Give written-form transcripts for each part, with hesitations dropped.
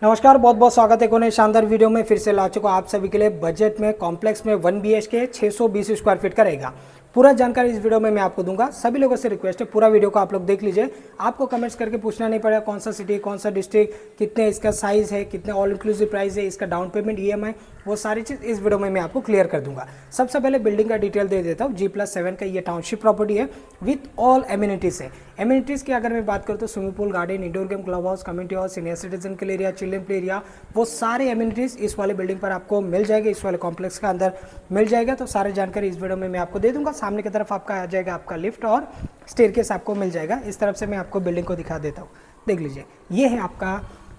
नमस्कार, बहुत बहुत स्वागत है एक नए शानदार वीडियो में। फिर से ला चुका हूं आप सभी के लिए बजट में कॉम्प्लेक्स में 1 BHK 620 स्क्वायर फीट का रहेगा। पूरा जानकारी इस वीडियो में मैं आपको दूंगा। सभी लोगों से रिक्वेस्ट है पूरा वीडियो को आप लोग देख लीजिए। आपको कमेंट्स करके पूछना नहीं पड़ेगा कौन सा सिटी, कौन सा डिस्ट्रिक्ट, कितने इसका साइज है, कितने ऑल इंक्लूसिव प्राइस है, इसका डाउन पेमेंट EMI, वो सारी चीज़ इस वीडियो में मैं आपको क्लियर कर दूंगा। सबसे पहले बिल्डिंग का डिटेल दे देता हूँ। G+7 का ये टाउनशिप प्रॉपर्टी है विथ ऑल एमिनिटीज़ है। एमिनिटीज़ की अगर मैं बात करूँ तो swimming pool, garden, indoor game, club house, community hall, senior citizen के एरिया, चिल्ड्रन प्ले एरिया, वो सारे एमिनिटीज़ इस वाले बिल्डिंग पर आपको मिल जाएगा, इस वाले कॉम्प्लेक्स के अंदर मिल जाएगा। तो सारी जानकारी इस वीडियो में मैं आपको दे दूंगा। सामने की तरफ आपका आ जाएगा आपका लिफ्ट और स्टेयरकेस आपको मिल जाएगा। इस तरफ से मैं आपको बिल्डिंग को दिखा देता हूँ, देख लीजिए। ये है आपका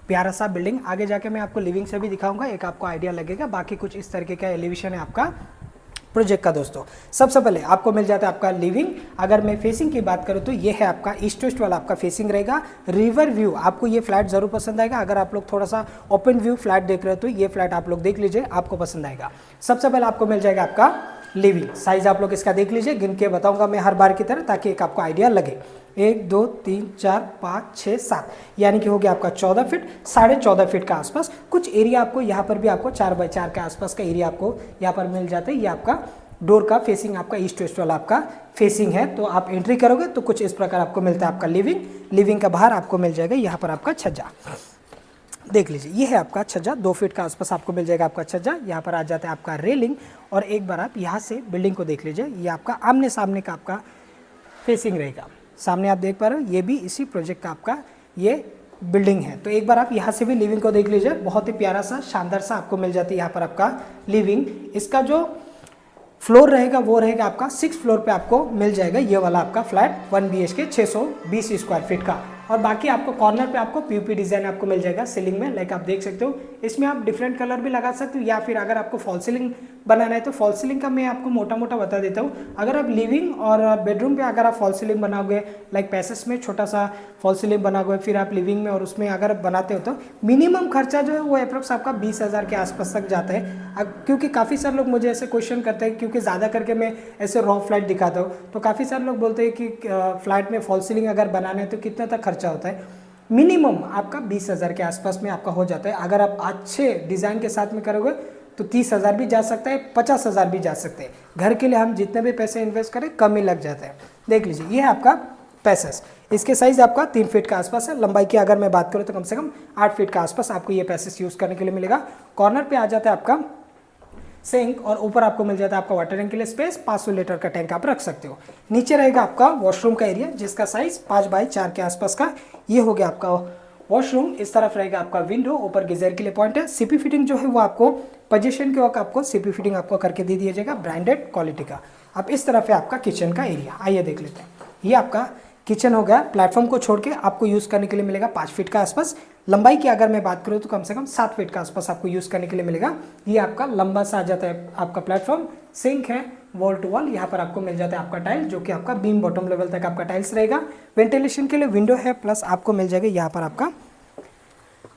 प्यारा सा बिल्डिंग। आगे जाके मैं आपको लिविंग से भी दिखाऊंगा, एक आपको आइडिया लगेगा। बाकी कुछ इस तरीके का एलिवेशन है आपका प्रोजेक्ट का। दोस्तों सबसे पहले आपको मिल जाता है आपका लिविंग। अगर मैं फेसिंग की बात करूं तो ये है आपका ईस्ट वेस्ट वाला आपका फेसिंग रहेगा। रिवर व्यू आपको ये फ्लैट जरूर पसंद आएगा। अगर आप लोग थोड़ा सा ओपन व्यू फ्लैट देख रहे हो तो ये फ्लैट आप लोग देख लीजिए, आपको पसंद आएगा। सबसे पहले आपको मिल जाएगा आपका लिविंग। साइज आप लोग इसका देख लीजिए, गिन के बताऊंगा मैं हर बार की तरह, ताकि एक आपको आइडिया लगे। 1 2 3 4 5 6 7 यानी कि हो गया आपका 14 फीट, 14.5 फीट का आसपास। कुछ एरिया आपको यहाँ पर भी आपको 4x4 के आसपास का एरिया आपको यहाँ पर मिल जाता है। ये आपका डोर का फेसिंग आपका ईस्ट वेस्ट वाला आपका फेसिंग है। तो आप एंट्री करोगे तो कुछ इस प्रकार आपको मिलता है आपका लिविंग। लिविंग का बाहर आपको मिल जाएगा यहाँ पर आपका छज्जा, देख लीजिए। ये है आपका छज्जा, 2 फीट का आसपास आपको मिल जाएगा आपका छज्जा। यहाँ पर आ जाता है आपका रेलिंग। और एक बार आप यहाँ से बिल्डिंग को देख लीजिए, ये आपका आमने सामने का आपका फेसिंग रहेगा। सामने आप देख पा रहे हो, ये भी इसी प्रोजेक्ट का आपका ये बिल्डिंग है। तो एक बार आप यहाँ से भी लिविंग को देख लीजिए। बहुत ही प्यारा सा शानदार सा आपको मिल जाती है यहाँ पर आपका लिविंग। इसका जो फ्लोर रहेगा वो रहेगा आपका 6th फ्लोर पे आपको मिल जाएगा ये वाला आपका फ्लैट 1 BHK 620 स्क्वायर फीट का। और बाकी आपको कॉर्नर पे आपको POP डिजाइन आपको मिल जाएगा सीलिंग में। लाइक आप देख सकते हो, इसमें आप डिफरेंट कलर भी लगा सकते हो, या फिर अगर आपको फॉल सीलिंग बनाना है तो फॉल सीलिंग का मैं आपको मोटा मोटा बता देता हूँ। अगर आप लिविंग और बेडरूम पे अगर आप फॉल सीलिंग बनाओगे, लाइक पैसेज में छोटा सा फॉल सीलिंग बनाओगे, फिर आप लिविंग में और उसमें अगर बनाते हो तो मिनिमम खर्चा जो है वो अप्रोक्स आपका 20,000 के आसपास तक जाता है। क्योंकि काफ़ी सारे लोग मुझे ऐसे क्वेश्चन करते हैं, क्योंकि ज़्यादा करके मैं ऐसे रॉ फ्लैट दिखाता हूँ, तो काफ़ी सारे लोग बोलते हैं कि फ्लैट में फॉल सीलिंग अगर बनाना है तो कितना तक खर्चा होता है। मिनिमम आपका 20,000 के आसपास में आपका हो जाता है। अगर आप अच्छे डिज़ाइन के साथ में करोगे तो 30,000 भी जा सकता है, 50,000 भी जा सकते हैं। घर के लिए हम जितने भी पैसे इन्वेस्ट करें कम ही लग जाता है। देख लीजिए, ये है आपका पैसेज। इसके साइज आपका 3 फीट का आसपास है। लंबाई की अगर मैं बात करूँ तो कम से कम 8 फीट का आसपास आपको ये पैसेज यूज़ करने के लिए मिलेगा। कॉर्नर पे आ जाता है आपका सिंक और ऊपर आपको मिल जाता है आपका वाटर टैंक के लिए स्पेस। 500 लीटर का टैंक आप रख सकते हो। नीचे रहेगा आपका वॉशरूम का एरिया, जिसका साइज 5x4 के आसपास का ये हो गया आपका वॉशरूम। इस तरफ रहेगा आपका विंडो, ऊपर गीजर के लिए पॉइंट है। सीपी फिटिंग जो है वो आपको पोजीशन के वक्त आपको सीपी फिटिंग आपको करके दे दिया जाएगा, ब्रांडेड क्वालिटी का। अब इस तरफ है आपका किचन का एरिया, आइए देख लेते हैं। ये आपका किचन हो गया। प्लेटफॉर्म को छोड़ के आपको यूज़ करने के लिए मिलेगा 5 फीट का आसपास। लंबाई की अगर मैं बात करूँ तो कम से कम 7 फीट का आसपास आपको यूज़ करने के लिए मिलेगा। ये आपका लंबा सा आ जाता है आपका प्लेटफॉर्म। सिंक है वॉल टू वॉल। यहाँ पर आपको मिल जाता है आपका टाइल, जो कि आपका बीम बॉटम लेवल तक आपका टाइल्स रहेगा। वेंटिलेशन के लिए विंडो है, प्लस आपको मिल जाएगा यहाँ पर आपका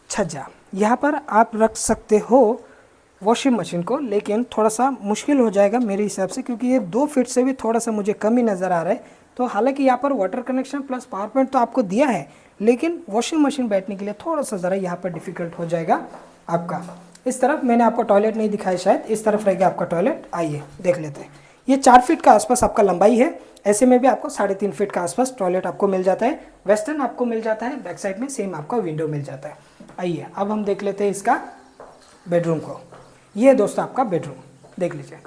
छज्जा। यहाँ पर आप रख सकते हो वॉशिंग मशीन को, लेकिन थोड़ा सा मुश्किल हो जाएगा मेरे हिसाब से, क्योंकि ये 2 फीट से भी थोड़ा सा मुझे कम ही नज़र आ रहा है। तो हालांकि यहाँ पर water connection plus power point तो आपको दिया है, लेकिन वॉशिंग मशीन बैठने के लिए थोड़ा सा ज़रा यहाँ पर डिफिकल्ट हो जाएगा आपका। इस तरफ मैंने आपको टॉयलेट नहीं दिखाया शायद, इस तरफ रहेगा आपका टॉयलेट। आइए देख लेते हैं। ये 4 फीट का आसपास आपका लंबाई है। ऐसे में भी आपको 3.5 फीट का आसपास टॉयलेट आपको मिल जाता है। वेस्टर्न आपको मिल जाता है, बैक साइड में सेम आपका विंडो मिल जाता है। आइए अब हम देख लेते हैं इसका बेडरूम को। ये दोस्तों आपका बेडरूम, देख लीजिए,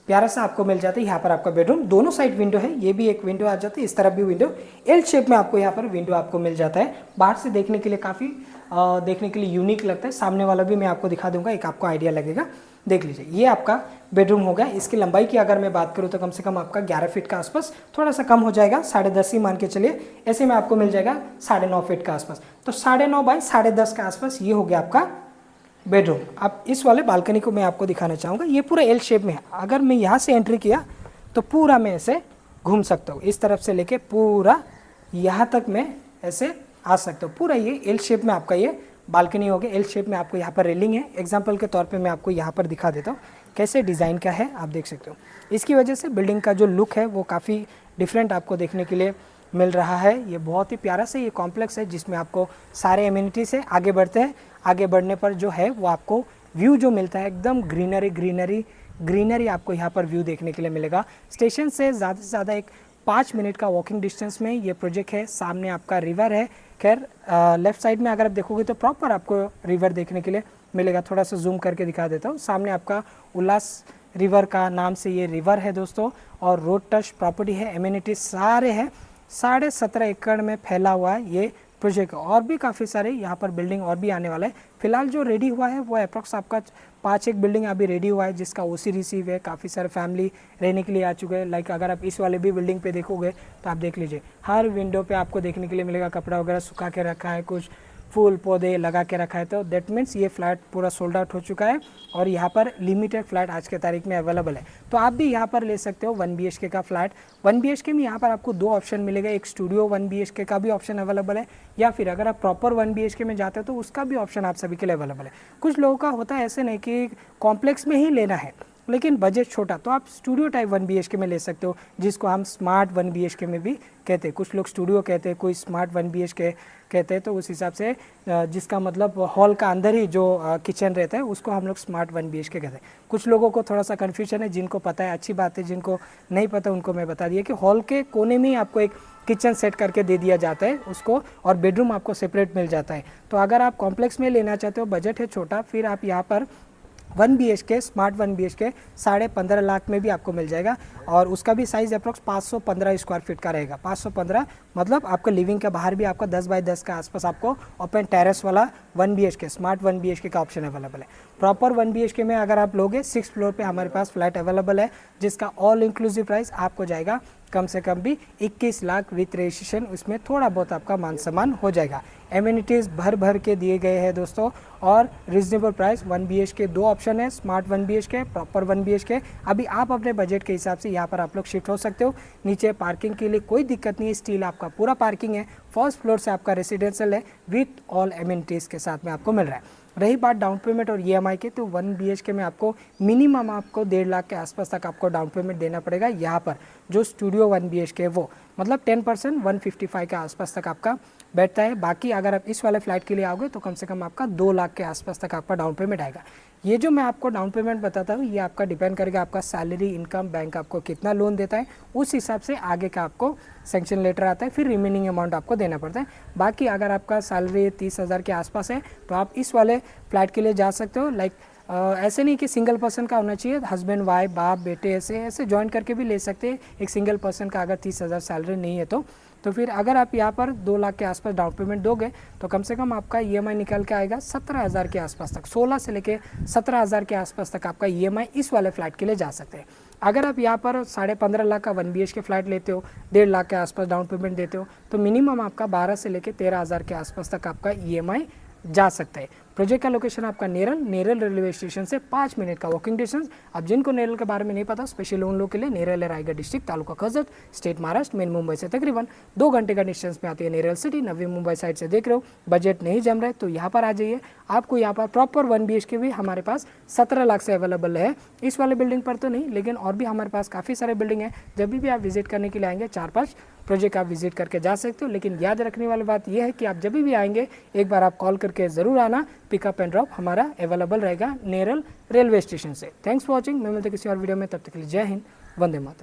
प्यारा सा आपको मिल जाता है यहाँ पर आपका बेडरूम। दोनों साइड विंडो है, ये भी एक विंडो आ जाती है, इस तरफ भी विंडो। एल शेप में आपको यहाँ पर विंडो आपको मिल जाता है। बाहर से देखने के लिए काफ़ी देखने के लिए यूनिक लगता है। सामने वाला भी मैं आपको दिखा दूंगा, एक आपको आइडिया लगेगा। देख लीजिए, ये आपका बेडरूम हो गया। इसकी लंबाई की अगर मैं बात करूँ तो कम से कम आपका 11 फीट का आसपास, थोड़ा सा कम हो जाएगा, 10.5 ही मान के चलिए। ऐसे में आपको मिल जाएगा 9.5 फीट का आसपास। तो 9.5 बाई 10.5 का आसपास ये हो गया आपका बेडरूम। अब इस वाले बालकनी को मैं आपको दिखाना चाहूँगा। ये पूरा एल शेप में है। अगर मैं यहाँ से एंट्री किया तो पूरा मैं ऐसे घूम सकता हूँ, इस तरफ से लेके पूरा यहाँ तक मैं ऐसे आ सकता हूँ। पूरा ये एल शेप में आपका ये बालकनी हो गया। एल शेप में आपको यहाँ पर रेलिंग है। एग्जाम्पल के तौर पे मैं आपको यहाँ पर दिखा देता हूँ कैसे डिज़ाइन का है, आप देख सकते हो। इसकी वजह से बिल्डिंग का जो लुक है वो काफ़ी डिफरेंट आपको देखने के लिए मिल रहा है। ये बहुत ही प्यारा से ये कॉम्प्लेक्स है जिसमें आपको सारे एमिनिटीज़ है। आगे बढ़ते हैं, आगे बढ़ने पर जो है वो आपको व्यू जो मिलता है एकदम ग्रीनरी आपको यहाँ पर व्यू देखने के लिए मिलेगा। स्टेशन से ज़्यादा एक 5 मिनट का वॉकिंग डिस्टेंस में ये प्रोजेक्ट है। सामने आपका रिवर है। खैर लेफ्ट साइड में अगर आप देखोगे तो प्रॉपर आपको रिवर देखने के लिए मिलेगा। थोड़ा सा जूम करके दिखा देता हूँ। सामने आपका उल्लास रिवर का नाम से ये रिवर है दोस्तों, और रोड टच प्रॉपर्टी है। एमिनिटीज सारे हैं। 17.5 एकड़ में फैला हुआ है ये प्रोजेक्ट। और भी काफ़ी सारे यहाँ पर बिल्डिंग और भी आने वाला है। फिलहाल जो रेडी हुआ है वो अप्रॉक्स आपका 5 बिल्डिंग अभी रेडी हुआ है, जिसका ओसी रिसीव है। काफ़ी सारे फैमिली रहने के लिए आ चुके हैं। लाइक अगर आप इस वाले भी बिल्डिंग पे देखोगे तो आप देख लीजिए, हर विंडो पे आपको देखने के लिए मिलेगा कपड़ा वगैरह सुखा के रखा है, कुछ फूल पौधे लगा के रखा है। तो दैट मीन्स ये फ्लैट पूरा सोल्ड आउट हो चुका है और यहाँ पर लिमिटेड फ्लैट आज के तारीख में अवेलेबल है। तो आप भी यहाँ पर ले सकते हो 1 BHK का फ्लैट। 1 BHK में यहाँ पर आपको 2 ऑप्शन मिलेगा। एक स्टूडियो 1 BHK का भी ऑप्शन अवेलेबल है, या फिर अगर आप प्रॉपर 1 BHK में जाते हो तो उसका भी ऑप्शन आप सभी के लिए अवेलेबल है। कुछ लोगों का होता है ऐसे नहीं कि कॉम्प्लेक्स में ही लेना है लेकिन बजट छोटा, तो आप स्टूडियो टाइप 1 BHK में ले सकते हो, जिसको हम स्मार्ट 1 BHK में भी कहते हैं। कुछ लोग स्टूडियो कहते हैं, कोई स्मार्ट 1 BHK कहते हैं। तो उस हिसाब से जिसका मतलब हॉल का अंदर ही जो किचन रहता है उसको हम लोग स्मार्ट 1 BHK कहते हैं। कुछ लोगों को थोड़ा सा कन्फ्यूजन है, जिनको पता है अच्छी बात है, जिनको नहीं पता उनको मैं बता दिया कि हॉल के कोने में ही आपको एक किचन सेट करके दे दिया जाता है उसको, और बेडरूम आपको सेपरेट मिल जाता है। तो अगर आप कॉम्प्लेक्स में लेना चाहते हो, बजट है छोटा, फिर आप यहाँ पर 1 BHK स्मार्ट 1 BHK 15.5 लाख में भी आपको मिल जाएगा। और उसका भी साइज़ अप्रॉक्स 515 स्क्वायर फीट का रहेगा। 515 मतलब आपका लिविंग के बाहर भी आपका 10 बाई 10 के आसपास आपको ओपन टेरेस वाला 1 BHK स्मार्ट 1 BHK का ऑप्शन अवेलेबल है। प्रॉपर 1 BHK में अगर आप लोगे 6th फ्लोर पे हमारे पास फ्लैट अवेलेबल है, जिसका ऑल इंक्लूसिव प्राइस आपको जाएगा कम से कम भी 21 लाख विथ रजिस्ट्रेशन। उसमें थोड़ा बहुत आपका मान सम्मान हो जाएगा। एमिनिटीज़ भर के दिए गए हैं दोस्तों, और रिजनेबल प्राइस। 1 BHK 2 ऑप्शन है, स्मार्ट 1 BHK, प्रॉपर 1 BHK। अभी आप अपने बजट के हिसाब से यहाँ पर आप लोग शिफ्ट हो सकते हो। नीचे पार्किंग के लिए कोई दिक्कत नहीं है, स्टील आपका पूरा पार्किंग है। फर्स्ट फ्लोर से आपका रेसिडेंशियल है विथ ऑल एमिनिटीज़ के साथ में आपको मिल रहा है। रही बात डाउन पेमेंट और EMI के, तो 1 BHK में आपको मिनिमम आपको 1.5 लाख के आसपास तक आपको डाउन पेमेंट देना पड़ेगा। यहाँ पर जो स्टूडियो 1 BHK है वो मतलब 10% 155 के आसपास तक आपका बैठता है। बाकी अगर आप इस वाले फ्लैट के लिए आओगे तो कम से कम आपका 2 लाख के आसपास तक आपका डाउन पेमेंट आएगा। ये जो मैं आपको डाउन पेमेंट बताता हूँ ये आपका डिपेंड करेगा आपका सैलरी, इनकम, बैंक आपको कितना लोन देता है, उस हिसाब से आगे का आपको सैंक्शन लेटर आता है, फिर रिमेनिंग अमाउंट आपको देना पड़ता है। बाकी अगर आपका सैलरी 30,000 के आसपास है तो आप इस वाले फ्लैट के लिए जा सकते हो। लाइक ऐसे नहीं कि सिंगल पर्सन का होना चाहिए, हस्बैंड वाइफ बाप बेटे ऐसे ज्वाइन करके भी ले सकते हैं। एक सिंगल पर्सन का अगर 30,000 सैलरी नहीं है तो फिर अगर आप यहाँ पर 2 लाख के आसपास डाउन पेमेंट दोगे तो कम से कम आपका EMI निकल के आएगा 17,000 के आसपास तक। 16 से लेके 17,000 के आसपास तक आपका EMI इस वाले फ्लैट के लिए जा सकते हैं। अगर आप यहाँ पर 15.5 लाख का 1 BHK फ्लैट लेते हो, 1.5 लाख के आसपास डाउन पेमेंट देते हो, तो मिनिमम आपका 12 से लेके 13,000 के आसपास तक आपका EMI जा सकता है। प्रोजेक्ट का लोकेशन आपका नेरल रेलवे स्टेशन से 5 मिनट का वॉकिंग डिस्टेंस। अब जिनको नेरल के बारे में नहीं पता, स्पेशली उन लोगों के लिए नेरल है Raigarh district, taluka Karjat, state Maharashtra, main Mumbai से तकरीबन 2 घंटे का डिस्टेंस में आती है नेरल सिटी। नवी मुंबई साइड से देख रहे हो, बजट नहीं जम रहा है तो यहाँ पर आ जाइए। आपको यहाँ पर प्रॉपर 1 BHK भी हमारे पास 17 लाख से अवेलेबल है। इस वाले बिल्डिंग पर तो नहीं, लेकिन और भी हमारे पास काफ़ी सारे बिल्डिंग है। जब भी आप विजिट करने के लिए आएंगे 4-5 प्रोजेक्ट आप विजिट करके जा सकते हो। लेकिन याद रखने वाली बात यह है कि आप जब भी आएंगे एक बार आप कॉल करके ज़रूर आना। पिकअप एंड ड्रॉप हमारा अवेलेबल रहेगा नेरल रेलवे स्टेशन से। Thanks for watching. मैं मिलते किसी और वीडियो में, तब तक के लिए जय हिंद, वंदे मातरम।